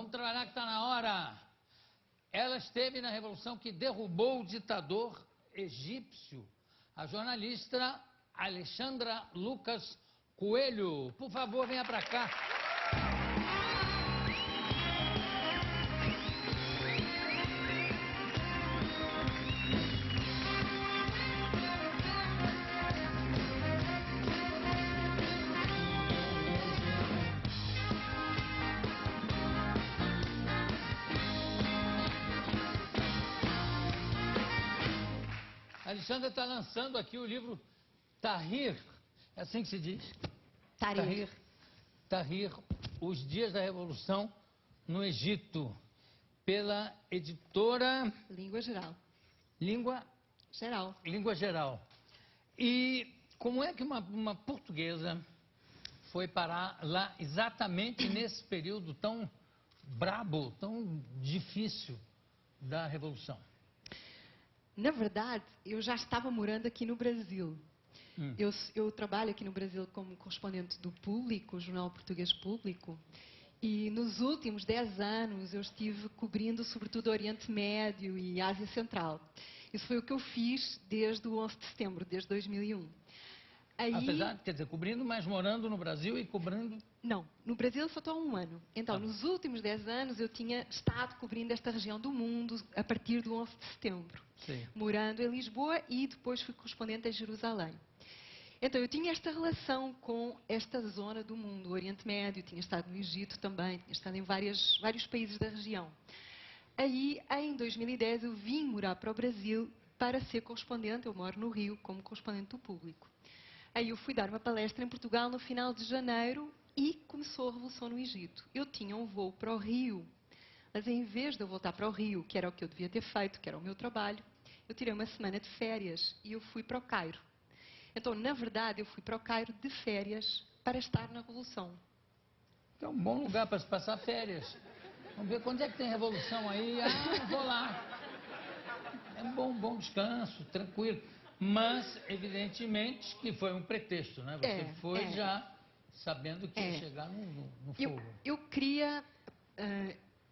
Vamos trabalhar que está na hora. Ela esteve na revolução que derrubou o ditador egípcio, a jornalista Alexandra Lucas Coelho. Por favor, venha para cá. A Alexandra está lançando aqui o livro Tahrir, é assim que se diz? Tahrir. Tahrir, Os Dias da Revolução no Egito, pela editora... Língua Geral. Língua Geral. E como é que uma portuguesa foi parar lá exatamente nesse período tão brabo, tão difícil da Revolução? Na verdade, eu já estava morando aqui no Brasil. Eu trabalho aqui no Brasil como correspondente do Público, Jornal Português Público, e nos últimos 10 anos eu estive cobrindo sobretudo o Oriente Médio e Ásia Central. Isso foi o que eu fiz desde o 11 de setembro, desde 2001. Apesar, quer dizer, cobrindo, mas morando no Brasil e cobrindo... Não, no Brasil eu só estou há um ano. Então, nos últimos 10 anos eu tinha estado cobrindo esta região do mundo a partir do 11 de setembro. Sim. Morando em Lisboa e depois fui correspondente em Jerusalém. Então, eu tinha esta relação com esta zona do mundo, o Oriente Médio, tinha estado no Egito também, tinha estado em vários países da região. Aí, em 2010, eu vim morar para o Brasil para ser correspondente, eu moro no Rio, como correspondente do Público. Aí eu fui dar uma palestra em Portugal no final de janeiro e começou a Revolução no Egito. Eu tinha um voo para o Rio, mas em vez de eu voltar para o Rio, que era o que eu devia ter feito, que era o meu trabalho, eu tirei uma semana de férias e eu fui para o Cairo. Então, na verdade, eu fui para o Cairo de férias para estar na Revolução. É um bom lugar para se passar férias. Vamos ver quando é que tem revolução aí. Ah, vou lá. É um bom descanso, tranquilo. Mas, evidentemente, que foi um pretexto, né? Você foi já sabendo que ia chegar no fogo.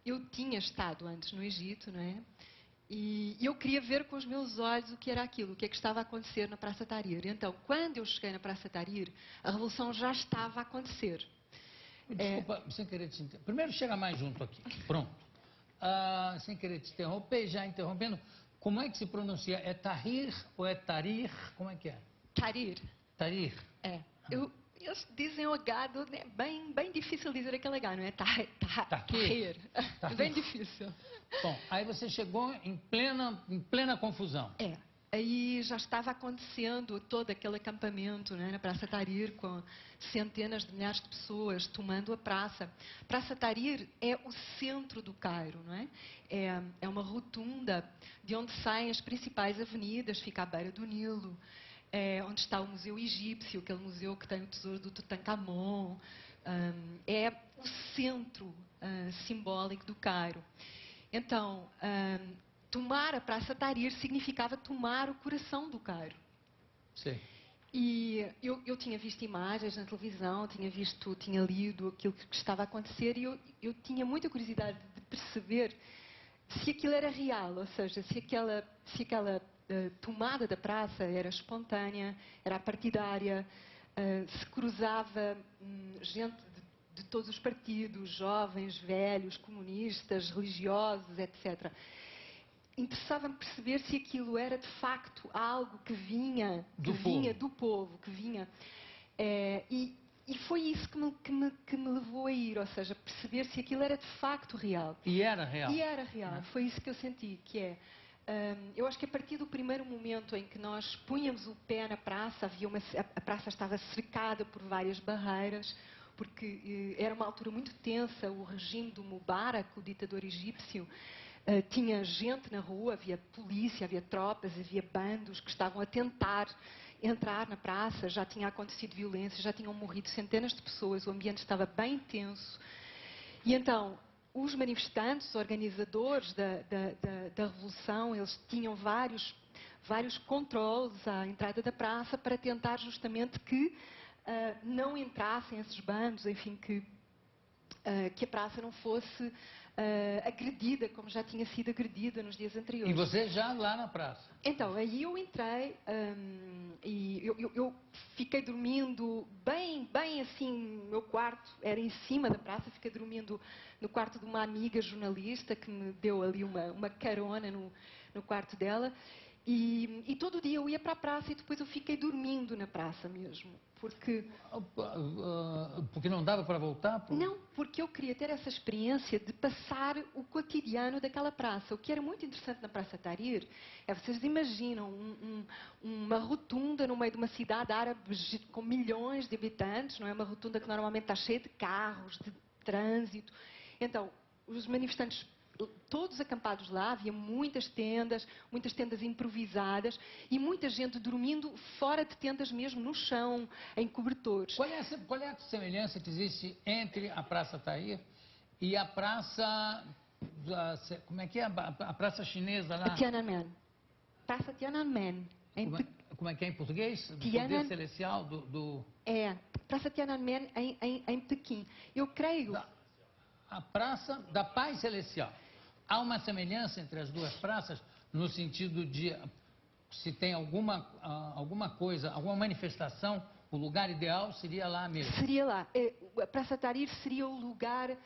Eu tinha estado antes no Egito, não é? E eu queria ver com os meus olhos o que era aquilo, o que é que estava a acontecer na Praça Tahrir. Então, quando eu cheguei na Praça Tahrir, a revolução já estava a acontecer. Desculpa, sem querer te interromper. Primeiro, chega mais junto aqui. Pronto. Sem querer te interromper, já interrompendo, como é que se pronuncia? É Tahrir ou é Tahrir? Como é que é? Tahrir. Tahrir. Eles dizem o H, né? bem difícil dizer aquele H, não é? Tahrir. Bem difícil. Bom, aí você chegou em plena confusão. Aí já estava acontecendo todo aquele acampamento, né, na Praça Tahrir, com centenas de milhares de pessoas tomando a praça. Praça Tahrir é o centro do Cairo, não é? É uma rotunda de onde saem as principais avenidas, fica à beira do Nilo. Onde está o Museu Egípcio, aquele museu que tem o tesouro do Tutankhamon. É o centro simbólico do Cairo. Então, tomar a Praça Tahrir significava tomar o coração do Cairo. Sim. E eu tinha visto imagens na televisão, tinha lido aquilo que estava a acontecer e eu tinha muita curiosidade de perceber se aquilo era real, ou seja, se aquela tomada da praça era espontânea, era partidária, se cruzava gente de todos os partidos, jovens, velhos, comunistas, religiosos, etc. Interessava-me perceber se aquilo era de facto algo que vinha do povo, que vinha. E foi isso que me levou a ir, ou seja, perceber se aquilo era de facto real. E era real. E era real, foi isso que eu senti, que é... eu acho que a partir do primeiro momento em que nós punhamos o pé na praça, a praça estava cercada por várias barreiras, porque era uma altura muito tensa, o regime do Mubarak, o ditador egípcio, tinha gente na rua, havia polícia, havia tropas, havia bandos que estavam a tentar entrar na praça, já tinha acontecido violência, já tinham morrido centenas de pessoas, o ambiente estava bem tenso. E então, os manifestantes, os organizadores da Revolução, eles tinham vários controles à entrada da praça para tentar justamente que não entrassem esses bandos, enfim, que que a praça não fosse agredida como já tinha sido agredida nos dias anteriores. E você já lá na praça? Então, aí eu entrei e eu fiquei dormindo bem assim, o meu quarto era em cima da praça, fiquei dormindo no quarto de uma amiga jornalista que me deu ali uma carona no quarto dela. E todo dia eu ia para a praça e depois eu fiquei dormindo na praça mesmo. Porque não dava para voltar? Não, porque eu queria ter essa experiência de passar o cotidiano daquela praça. O que era muito interessante na Praça Tahrir é, vocês imaginam, uma rotunda no meio de uma cidade árabe com milhões de habitantes, não é? Uma rotunda que normalmente está cheia de carros, de trânsito. Então, os manifestantes todos acampados lá, havia muitas tendas improvisadas e muita gente dormindo fora de tendas mesmo, no chão, em cobertores. Qual é a semelhança que existe entre a Praça Tahrir e a praça, como é que é, a praça chinesa lá? Tiananmen. Praça Tiananmen. Como é que é em português? Do Tianan... poder celestial do... É, Praça Tiananmen em Pequim. Eu creio... A Praça da Paz Celestial. Há uma semelhança entre as duas praças no sentido de se tem alguma coisa, alguma manifestação, o lugar ideal seria lá mesmo? Seria lá. A Praça Tahrir seria o lugar,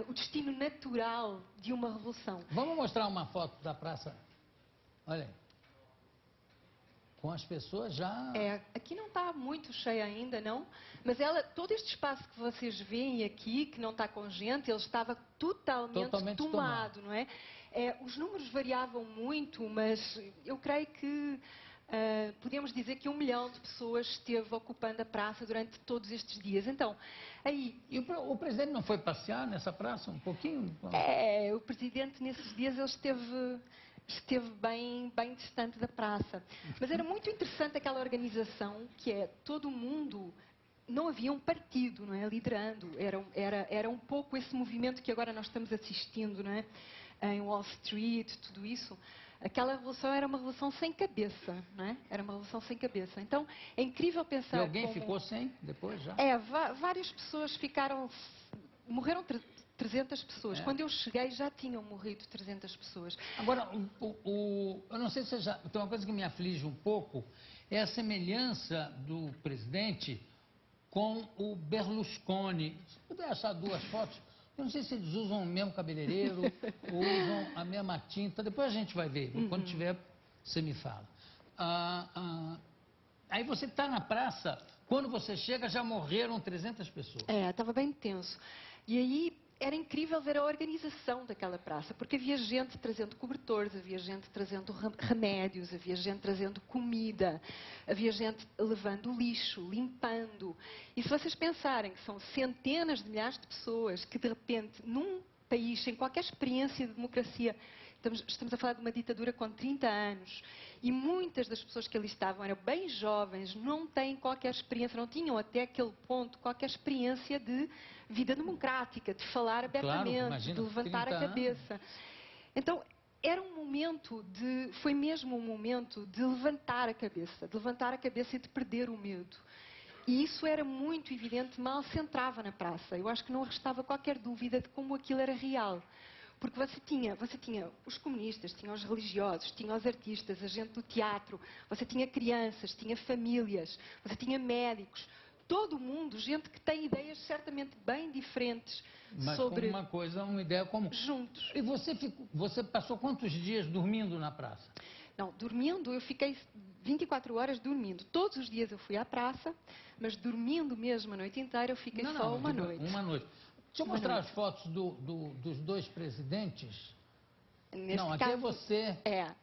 o destino natural de uma revolução. Vamos mostrar uma foto da praça? Olha aí. Com as pessoas já... Aqui não está muito cheia ainda, não. Mas todo este espaço que vocês veem aqui, que não está com gente, ele estava totalmente tomado, não é? Os números variavam muito, mas eu creio que podemos dizer que 1 milhão de pessoas esteve ocupando a praça durante todos estes dias. Então, aí... E o presidente não foi passear nessa praça um pouquinho? O presidente nesses dias ele esteve bem distante da praça. Mas era muito interessante aquela organização que todo mundo, não havia um partido, não é, liderando. Era um pouco esse movimento que agora nós estamos assistindo, não é, em Wall Street, tudo isso. Aquela revolução era uma revolução sem cabeça, não é? Era uma revolução sem cabeça. Então, é incrível pensar. E alguém ficou sem depois já? Várias pessoas morreram 300 pessoas. Quando eu cheguei já tinham morrido 300 pessoas. Agora, eu não sei se já... Tem uma coisa que me aflige um pouco, é a semelhança do presidente com o Berlusconi. Se puder achar duas fotos, eu não sei se eles usam o mesmo cabeleireiro ou usam a mesma tinta. Depois a gente vai ver. Quando tiver, você me fala. Aí você está na praça, quando você chega já morreram 300 pessoas. Estava bem tenso. E aí era incrível ver a organização daquela praça, porque havia gente trazendo cobertores, havia gente trazendo remédios, havia gente trazendo comida, havia gente levando lixo, limpando. E se vocês pensarem que são centenas de milhares de pessoas que de repente, num país sem qualquer experiência de democracia, estamos a falar de uma ditadura com 30 anos, e muitas das pessoas que ali estavam eram bem jovens, não têm qualquer experiência, não tinham até aquele ponto qualquer experiência de vida democrática, de falar abertamente, de levantar a cabeça. Então, foi mesmo um momento de levantar a cabeça e de perder o medo. E isso era muito evidente, mal se entrava na praça. Eu acho que não restava qualquer dúvida de como aquilo era real. Porque você tinha os comunistas, tinha os religiosos, tinha os artistas, a gente do teatro, você tinha crianças, tinha famílias, você tinha médicos, todo mundo, gente que tem ideias certamente bem diferentes sobre... Mas uma ideia comum. Juntos. E você passou quantos dias dormindo na praça? Não, dormindo, eu fiquei 24 horas dormindo. Todos os dias eu fui à praça, mas dormindo mesmo a noite inteira eu fiquei só uma noite. Uma noite. Deixa eu mostrar as fotos dos dois presidentes. Aqui caso, é você.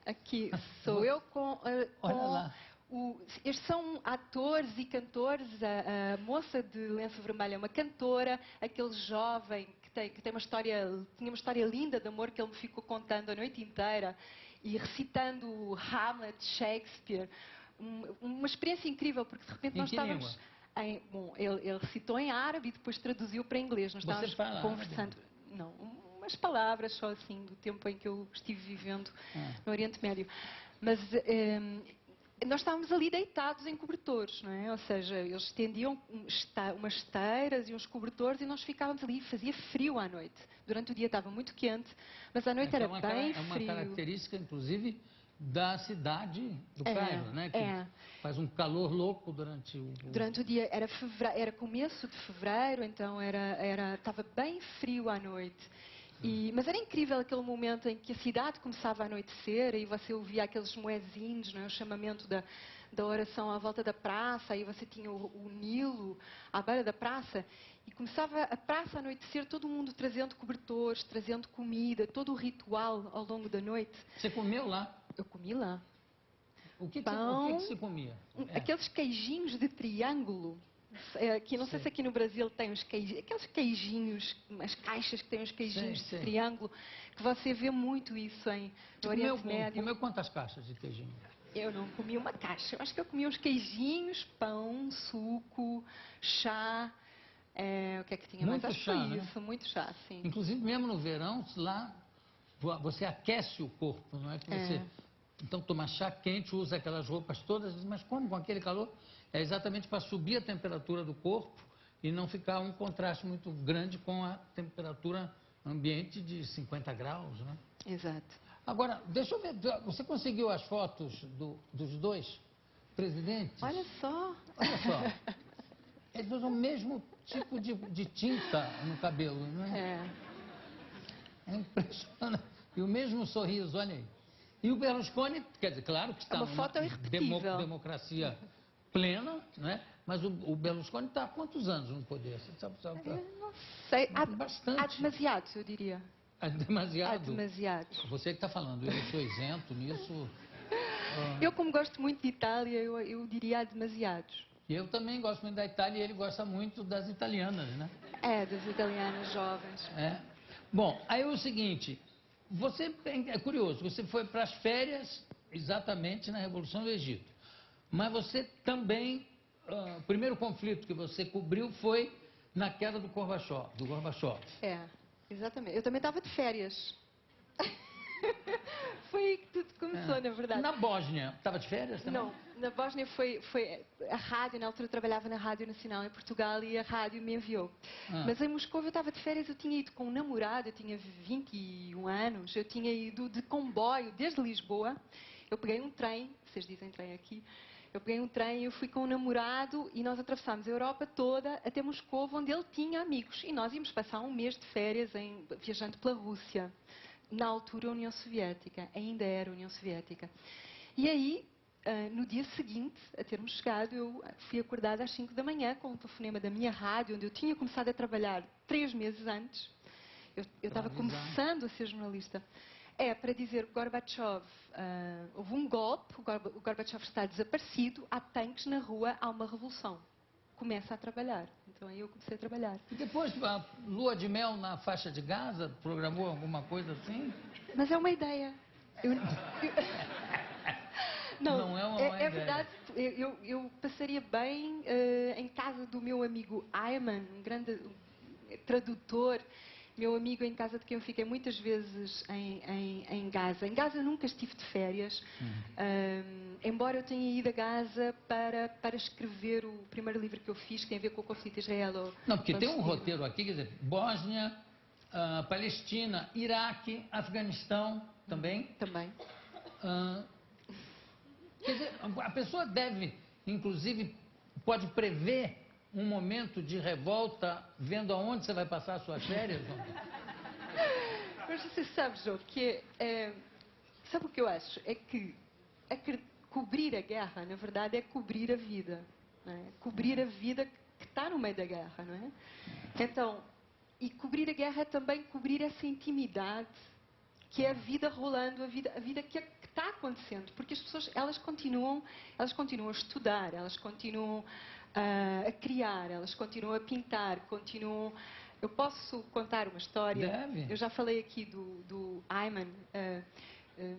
Aqui sou eu com Olha lá. Estes são atores e cantores. A moça de lenço vermelho é uma cantora. Aquele jovem que tinha uma história linda de amor que ele me ficou contando a noite inteira e recitando Hamlet, Shakespeare. Uma experiência incrível, porque de repente nós estávamos... Ele recitou em árabe e depois traduziu para inglês. Nós estávamos conversando. Não, umas palavras só assim, do tempo em que eu estive vivendo no Oriente Médio. Mas nós estávamos ali deitados em cobertores, não é? Ou seja, eles estendiam umas esteiras e uns cobertores e nós ficávamos ali. Fazia frio à noite. Durante o dia estava muito quente, mas à noite era bem É uma frio. característica, inclusive, da cidade do Cairo, né? Que faz um calor louco durante o... Durante o dia era começo de fevereiro, então estava bem frio à noite. Mas era incrível aquele momento em que a cidade começava a anoitecer e você ouvia aqueles muezzins, não é? O chamamento da oração à volta da praça, aí você tinha o Nilo à beira da praça e começava a praça a anoitecer, todo mundo trazendo cobertores, trazendo comida, todo o ritual ao longo da noite. Você comeu lá? Eu comi lá. O que Pão, se comia? aqueles queijinhos de triângulo. Aqui, não sei se aqui no Brasil tem aqueles queijinhos, as caixas que têm os queijinhos de triângulo, que você vê muito isso no Oriente Médio. Comeu quantas caixas de queijinho? Eu não comi uma caixa, eu acho que eu comi uns queijinhos, pão, suco, chá, o que é que tinha muito mais? Acho chá, que foi né? isso, muito chá, sim. Inclusive, mesmo no verão, lá você aquece o corpo, não é que você... Então, toma chá quente, usa aquelas roupas todas, mas como com aquele calor? É exatamente para subir a temperatura do corpo e não ficar um contraste muito grande com a temperatura ambiente de 50 graus, né? Exato. Agora, deixa eu ver, você conseguiu as fotos dos dois presidentes? Olha só. Olha só. Eles usam o mesmo tipo de tinta no cabelo, não é? É impressionante. E o mesmo sorriso, olha aí. E o Berlusconi, quer dizer, claro que está numa democracia plena, né? Mas o Berlusconi está há quantos anos no poder? Você sabe, não sei. Bastante. Há demasiados, eu diria. Há demasiado? Há demasiados. Você que está falando, eu sou isento nisso. Eu, como gosto muito de Itália, eu diria há demasiados. E eu também gosto muito da Itália e ele gosta muito das italianas, né? Das italianas jovens. Bom, aí é o seguinte, é curioso, você foi para as férias exatamente na Revolução do Egito, mas você também, o primeiro conflito que você cobriu foi na queda do Gorbachev. Exatamente. Eu também estava de férias. Foi aí que tudo começou, na verdade. Na Bósnia, estava de férias também? Não, na Bósnia foi a rádio, na altura eu trabalhava na Rádio Nacional em Portugal e a rádio me enviou. Mas em Moscou eu estava de férias, eu tinha ido com um namorado, eu tinha 21 anos, eu tinha ido de comboio desde Lisboa, eu peguei um trem, vocês dizem trem aqui, eu peguei um trem, eu fui com um namorado e nós atravessámos a Europa toda até Moscou, onde ele tinha amigos. E nós íamos passar um mês de férias viajando pela Rússia. Na altura, a União Soviética, ainda era a União Soviética. E aí, no dia seguinte, a termos chegado, eu fui acordada às 5 da manhã com um telefonema da minha rádio, onde eu tinha começado a trabalhar 3 meses antes. Eu estava começando a ser jornalista. Para dizer que Gorbachev, houve um golpe, o Gorbachev está desaparecido, há tanques na rua, há uma revolução. Começa a trabalhar. Então aí eu comecei a trabalhar. E depois, a lua de mel na faixa de Gaza, programou alguma coisa assim? Mas é uma ideia. Não é uma ideia. É verdade, eu passaria bem em casa do meu amigo Ayman, um grande tradutor, meu amigo em casa de quem eu fiquei muitas vezes em Gaza. Em Gaza nunca estive de férias, embora eu tenha ido a Gaza para escrever o primeiro livro que eu fiz, que tem a ver com o conflito israelo-palestino. Não, porque tem um roteiro aqui, quer dizer, Bósnia, Palestina, Iraque, Afeganistão também. Também. Quer dizer, a pessoa deve, inclusive, pode prever um momento de revolta vendo aonde você vai passar as suas férias? Mas você sabe, João, que sabe o que eu acho? É que cobrir a guerra, na verdade, é cobrir a vida. Não é? Cobrir a vida que está no meio da guerra, não é? Então, e cobrir a guerra é também cobrir essa intimidade que é a vida rolando, a vida que está acontecendo. Porque as pessoas, elas continuam a estudar, elas continuam a criar, elas continuam a pintar, continuam... Eu posso contar uma história? Deve. Eu já falei aqui do Ayman,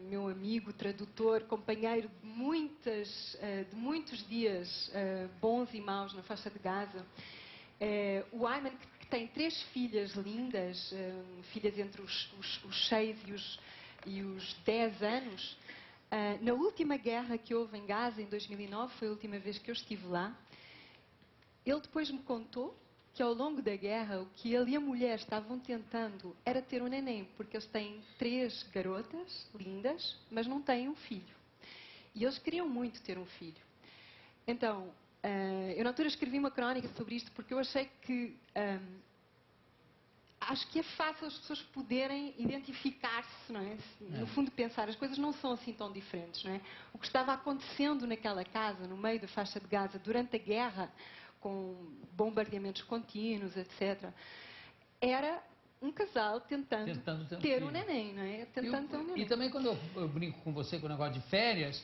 meu amigo, tradutor, companheiro de muitos dias bons e maus na faixa de Gaza. O Ayman, que tem 3 filhas lindas, filhas entre os 6 e os 10 anos, Na última guerra que houve em Gaza, em 2009, foi a última vez que eu estive lá, ele depois me contou que ao longo da guerra o que ele e a mulher estavam tentando era ter um neném, porque eles têm 3 garotas lindas, mas não têm um filho. E eles queriam muito ter um filho. Então, eu na altura escrevi uma crónica sobre isto porque eu achei que acho que é fácil as pessoas poderem identificar-se, não é? No fundo, pensar, as coisas não são assim tão diferentes, não é? O que estava acontecendo naquela casa, no meio da faixa de Gaza, durante a guerra, com bombardeamentos contínuos, etc., era um casal tentando ter um neném, não é? Tentando ter um neném. E também quando eu brinco com você com o negócio de férias,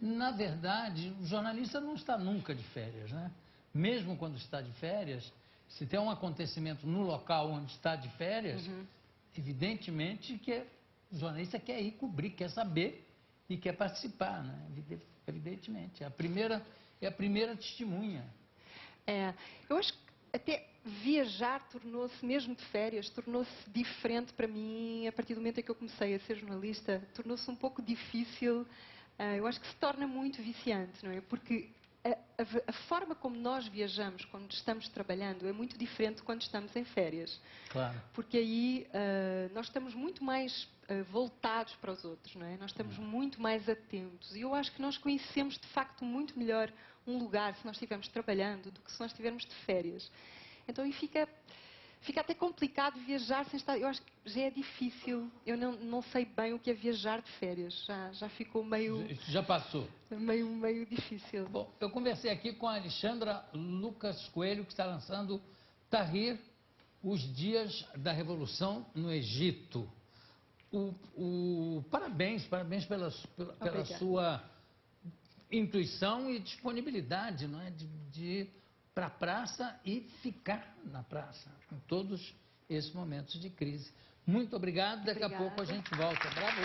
na verdade, o jornalista não está nunca de férias, né? Mesmo quando está de férias, se tem um acontecimento no local onde está de férias, evidentemente que o jornalista quer ir cobrir, quer saber e quer participar, né? Evidentemente. É a primeira testemunha. Eu acho que até viajar tornou-se, mesmo de férias, tornou-se diferente para mim a partir do momento em que eu comecei a ser jornalista. Tornou-se um pouco difícil, eu acho que se torna muito viciante, não é? Porque a forma como nós viajamos quando estamos trabalhando é muito diferente quando estamos em férias. Claro. Porque aí nós estamos muito mais voltados para os outros, não é? Nós estamos muito mais atentos. E eu acho que nós conhecemos, de facto, muito melhor um lugar se nós estivermos trabalhando do que se nós estivermos de férias. Então aí fica até complicado viajar sem estar... Eu acho que já é difícil. Eu não sei bem o que é viajar de férias. Já ficou meio... Já passou. Meio difícil. Bom, eu conversei aqui com a Alexandra Lucas Coelho, que está lançando Tahrir, os dias da Revolução no Egito. Parabéns pela sua intuição e disponibilidade, não é? De ir para a praça e ficar na praça em todos esses momentos de crise. Muito obrigado. Daqui a pouco a gente volta. Bravo.